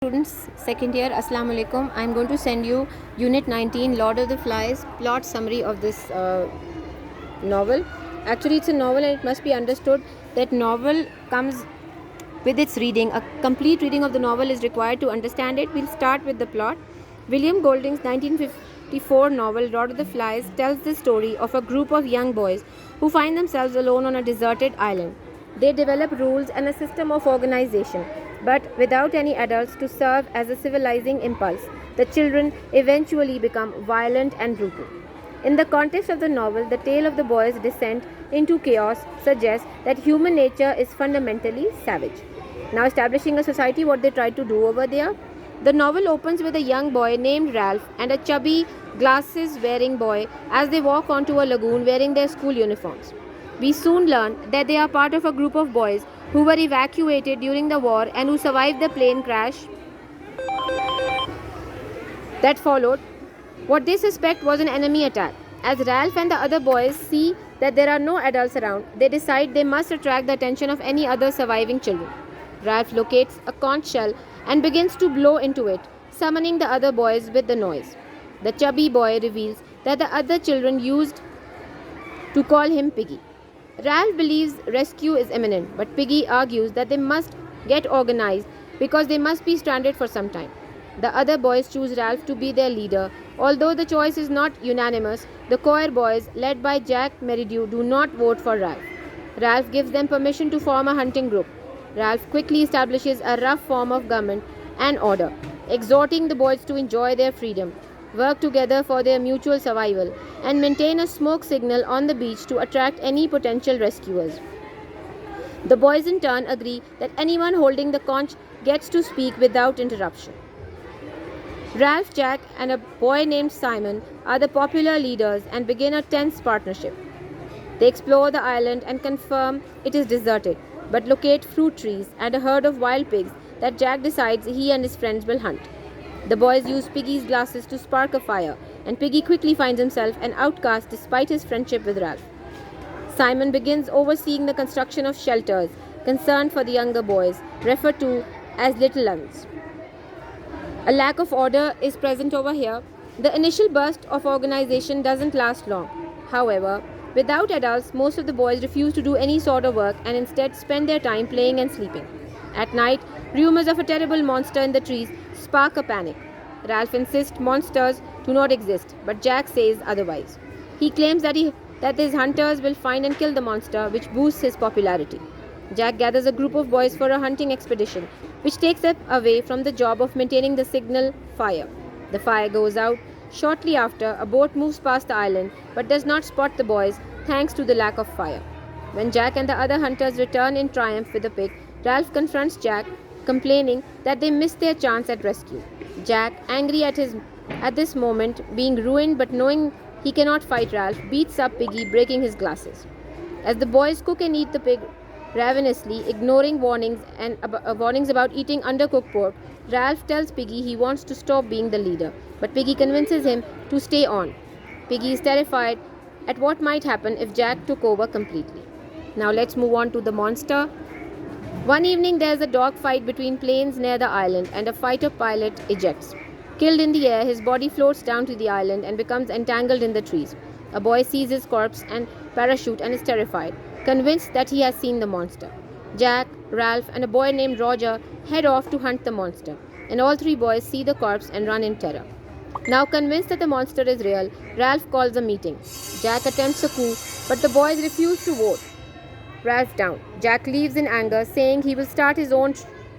students, second year, Assalamu alaikum. I'm going to send you Unit 19, Lord of the Flies, plot summary of this novel. Actually, it's a novel and it must be understood that novel comes with its reading. A complete reading of the novel is required to understand it. We'll start with the plot. William Golding's 1954 novel, Lord of the Flies, tells the story of a group of young boys who find themselves alone on a deserted island. They develop rules and a system of organization, but without any adults to serve as a civilizing impulse. The children eventually become violent and brutal. In the context of the novel, the tale of the boys' descent into chaos suggests that human nature is fundamentally savage. Now, establishing a society, what they try to do over there. The novel opens with a young boy named Ralph and a chubby, glasses-wearing boy as they walk onto a lagoon wearing their school uniforms. We soon learn that they are part of a group of boys who were evacuated during the war and who survived the plane crash that followed. What they suspect was an enemy attack. As Ralph and the other boys see that there are no adults around, they decide they must attract the attention of any other surviving children. Ralph locates a conch shell and begins to blow into it, summoning the other boys with the noise. The chubby boy reveals that the other children used to call him Piggy. Ralph believes rescue is imminent, but Piggy argues that they must get organized because they must be stranded for some time. The other boys choose Ralph to be their leader. Although the choice is not unanimous, the choir boys, led by Jack Meridew, do not vote for Ralph. Ralph gives them permission to form a hunting group. Ralph quickly establishes a rough form of government and order, exhorting the boys to enjoy their freedom, work together for their mutual survival, and maintain a smoke signal on the beach to attract any potential rescuers. The boys in turn agree that anyone holding the conch gets to speak without interruption. Ralph, Jack, and a boy named Simon are the popular leaders and begin a tense partnership. They explore the island and confirm it is deserted, but locate fruit trees and a herd of wild pigs that Jack decides he and his friends will hunt. The boys use Piggy's glasses to spark a fire, and Piggy quickly finds himself an outcast despite his friendship with Ralph. Simon begins overseeing the construction of shelters, concerned for the younger boys, referred to as little uns. A lack of order is present over here. The initial burst of organization doesn't last long. However, without adults, most of the boys refuse to do any sort of work and instead spend their time playing and sleeping. At night, rumors of a terrible monster in the trees spark a panic. Ralph insists monsters do not exist, but Jack says otherwise. He claims that his hunters will find and kill the monster, which boosts his popularity. Jack gathers a group of boys for a hunting expedition, which takes them away from the job of maintaining the signal fire. The fire goes out. Shortly after, a boat moves past the island, but does not spot the boys thanks to the lack of fire. When Jack and the other hunters return in triumph with a pig, Ralph confronts Jack, complaining that they missed their chance at rescue. Jack, angry at this moment being ruined but knowing he cannot fight Ralph, beats up Piggy, breaking his glasses. As the boys cook and eat the pig ravenously, ignoring warnings about eating undercooked pork, Ralph tells Piggy he wants to stop being the leader, but Piggy convinces him to stay on. Piggy is terrified at what might happen if Jack took over completely. Now let's move on to the monster. One evening, there is a dogfight between planes near the island, and a fighter pilot ejects. Killed in the air, his body floats down to the island and becomes entangled in the trees. A boy sees his corpse and parachute and is terrified, convinced that he has seen the monster. Jack, Ralph, and a boy named Roger head off to hunt the monster, and all three boys see the corpse and run in terror. Now convinced that the monster is real, Ralph calls a meeting. Jack attempts a coup, but the boys refuse to vote Ralph down. Jack leaves in anger, saying he will start his own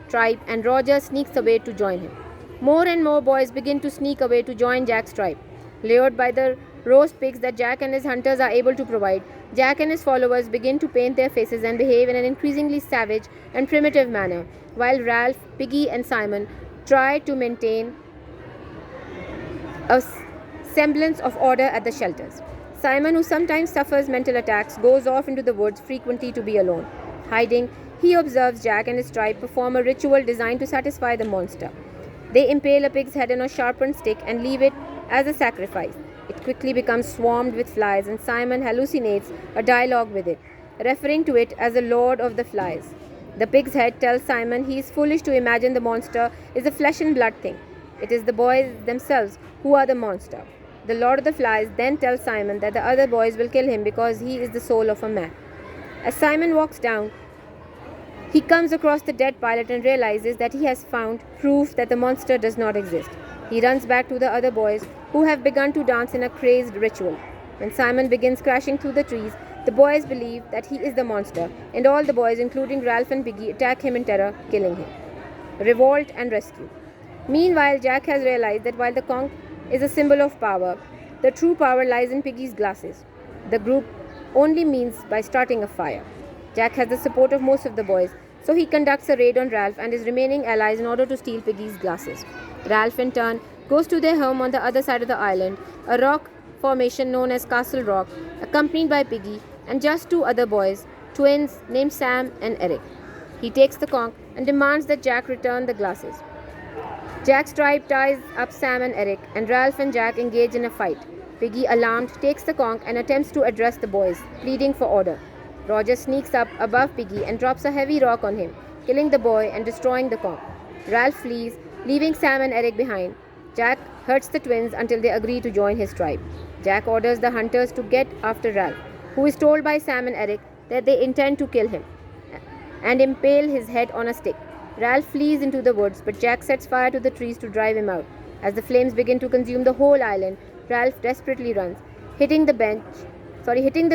tribe, and Roger sneaks away to join him. More and more boys begin to sneak away to join Jack's tribe. Lured by the roast pigs that Jack and his hunters are able to provide, Jack and his followers begin to paint their faces and behave in an increasingly savage and primitive manner, while Ralph, Piggy, and Simon try to maintain a semblance of order at the shelters. Simon, who sometimes suffers mental attacks, goes off into the woods frequently to be alone. Hiding, he observes Jack and his tribe perform a ritual designed to satisfy the monster. They impale a pig's head on a sharpened stick and leave it as a sacrifice. It quickly becomes swarmed with flies, and Simon hallucinates a dialogue with it, referring to it as the Lord of the Flies. The pig's head tells Simon he is foolish to imagine the monster is a flesh and blood thing. It is the boys themselves who are the monster. The Lord of the Flies then tells Simon that the other boys will kill him because he is the soul of a man. As Simon walks down, he comes across the dead pilot and realizes that he has found proof that the monster does not exist. He runs back to the other boys who have begun to dance in a crazed ritual. When Simon begins crashing through the trees, the boys believe that he is the monster, and all the boys, including Ralph and Piggy, attack him in terror, killing him. Revolt and rescue. Meanwhile, Jack has realized that while the conch is a symbol of power, the true power lies in Piggy's glasses. The group only means by starting a fire. Jack has the support of most of the boys, so he conducts a raid on Ralph and his remaining allies in order to steal Piggy's glasses. Ralph, in turn, goes to their home on the other side of the island, a rock formation known as Castle Rock, accompanied by Piggy and just two other boys, twins named Sam and Eric. He takes the conch and demands that Jack return the glasses. Jack's tribe ties up Sam and Eric, and Ralph and Jack engage in a fight. Piggy, alarmed, takes the conch and attempts to address the boys, pleading for order. Roger sneaks up above Piggy and drops a heavy rock on him, killing the boy and destroying the conch. Ralph flees, leaving Sam and Eric behind. Jack hurts the twins until they agree to join his tribe. Jack orders the hunters to get after Ralph, who is told by Sam and Eric that they intend to kill him and impale his head on a stick. Ralph flees into the woods, but Jack sets fire to the trees to drive him out. As the flames begin to consume the whole island, Ralph desperately runs. Hitting the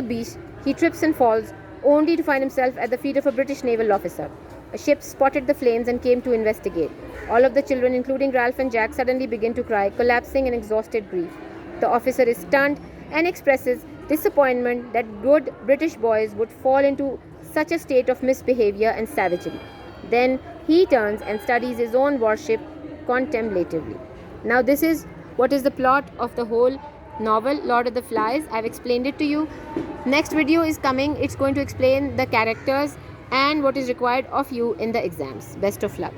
beach, he trips and falls, only to find himself at the feet of a British naval officer. A ship spotted the flames and came to investigate. All of the children, including Ralph and Jack, suddenly begin to cry, collapsing in exhausted grief. The officer is stunned and expresses disappointment that good British boys would fall into such a state of misbehavior and savagery. Then he turns and studies his own warship contemplatively. Now this is what is the plot of the whole novel, Lord of the Flies. I've explained it to you. Next video is coming. It's going to explain the characters and what is required of you in the exams. Best of luck.